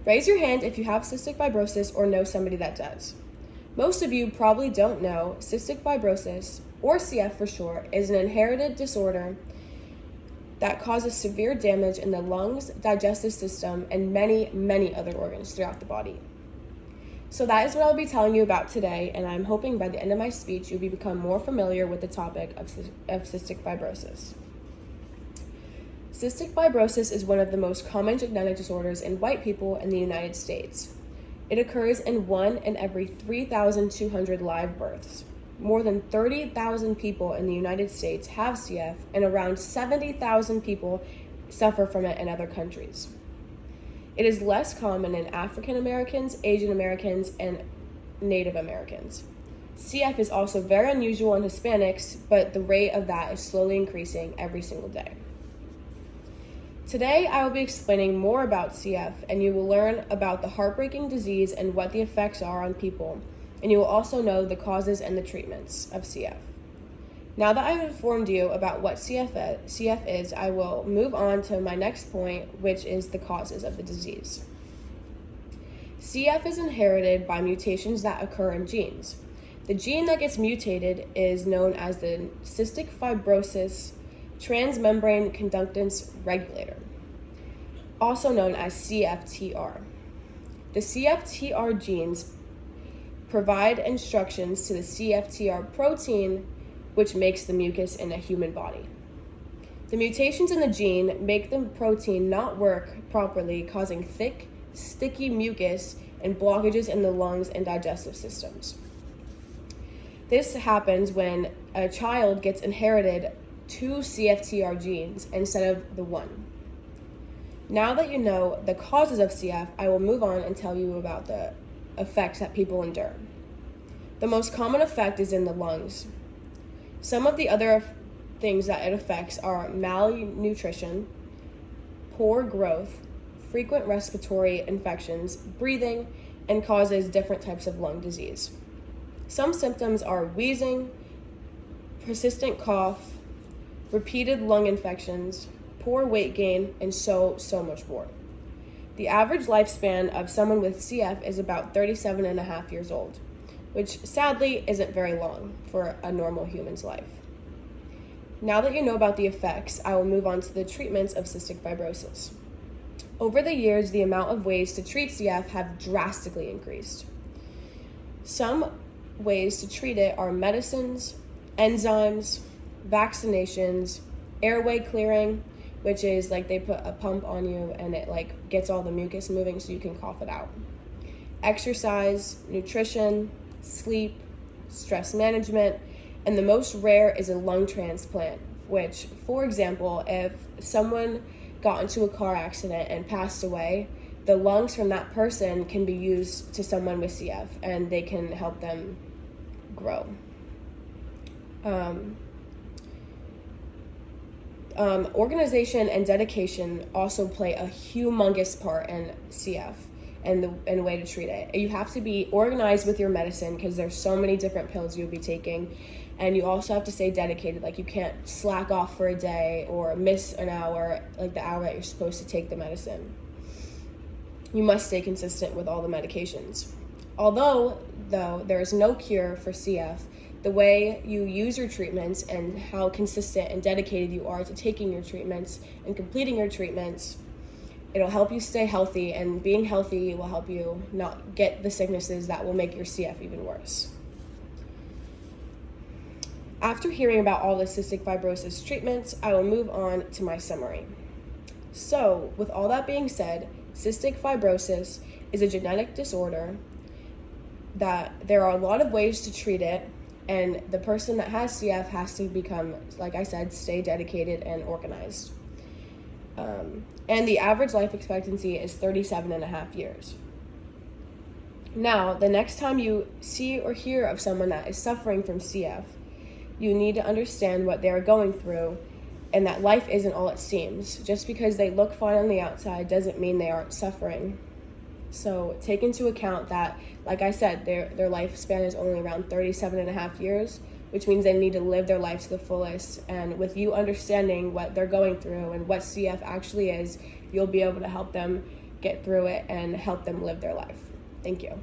Raise your hand if you have cystic fibrosis or know somebody that does. Most of you probably don't know cystic fibrosis, or CF for short, is an inherited disorder that causes severe damage in the lungs, digestive system, and many, many other organs throughout the body. So that is what I'll be telling you about today, and I'm hoping by the end of my speech you'll become more familiar with the topic of cystic fibrosis. Cystic fibrosis is one of the most common genetic disorders in white people in the United States. It occurs in 1 in every 3,200 live births. More than 30,000 people in the United States have CF, and around 70,000 people suffer from it in other countries. It is less common in African Americans, Asian Americans, and Native Americans. CF is also very unusual in Hispanics, but the rate of that is slowly increasing every single day. Today, I will be explaining more about CF, and you will learn about the heartbreaking disease and what the effects are on people, and you will also know the causes and the treatments of CF. Now that I have informed you about what CF is, I will move on to my next point, which is the causes of the disease. CF is inherited by mutations that occur in genes. The gene that gets mutated is known as the cystic fibrosis transmembrane conductance regulator, also known as CFTR. The CFTR genes provide instructions to the CFTR protein, which makes the mucus in a human body. The mutations in the gene make the protein not work properly, causing thick, sticky mucus and blockages in the lungs and digestive systems. This happens when a child gets inherited 2 CFTR genes instead of the 1. Now that you know the causes of CF, I will move on and tell you about the effects that people endure. The most common effect is in the lungs. Some of the other things that it affects are malnutrition, poor growth, frequent respiratory infections, breathing, and causes different types of lung disease. Some symptoms are wheezing, persistent cough, repeated lung infections, poor weight gain, and so much more. The average lifespan of someone with CF is about 37 and a half years old, which sadly isn't very long for a normal human's life. Now that you know about the effects, I will move on to the treatments of cystic fibrosis. Over the years, the amount of ways to treat CF have drastically increased. Some ways to treat it are medicines, enzymes, vaccinations, airway clearing, which is like they put a pump on you and it like gets all the mucus moving so you can cough it out. Exercise, nutrition, sleep, stress management, and the most rare is a lung transplant, which, for example, if someone got into a car accident and passed away, the lungs from that person can be used to someone with CF and they can help them grow. Organization and dedication also play a humongous part in CF and the way to treat it. You have to be organized with your medicine because there's so many different pills you'll be taking, and you also have to stay dedicated. Like you can't slack off for a day or miss an hour, like the hour that you're supposed to take the medicine. You must stay consistent with all the medications. Although, though, there is no cure for CF, the way you use your treatments and how consistent and dedicated you are to taking your treatments and completing your treatments, it'll help you stay healthy, and being healthy will help you not get the sicknesses that will make your CF even worse. After hearing about all the cystic fibrosis treatments, I will move on to my summary. So, with all that being said, cystic fibrosis is a genetic disorder that there are a lot of ways to treat it, and the person that has CF has to become, like I said, stay dedicated and organized. And the average life expectancy is 37 and a half years. Now, the next time you see or hear of someone that is suffering from CF, you need to understand what they are going through and that life isn't all it seems. Just because they look fine on the outside doesn't mean they aren't suffering. So take into account that, like I said, their lifespan is only around 37 and a half years, which means they need to live their life to the fullest. And with you understanding what they're going through and what CF actually is, you'll be able to help them get through it and help them live their life. Thank you.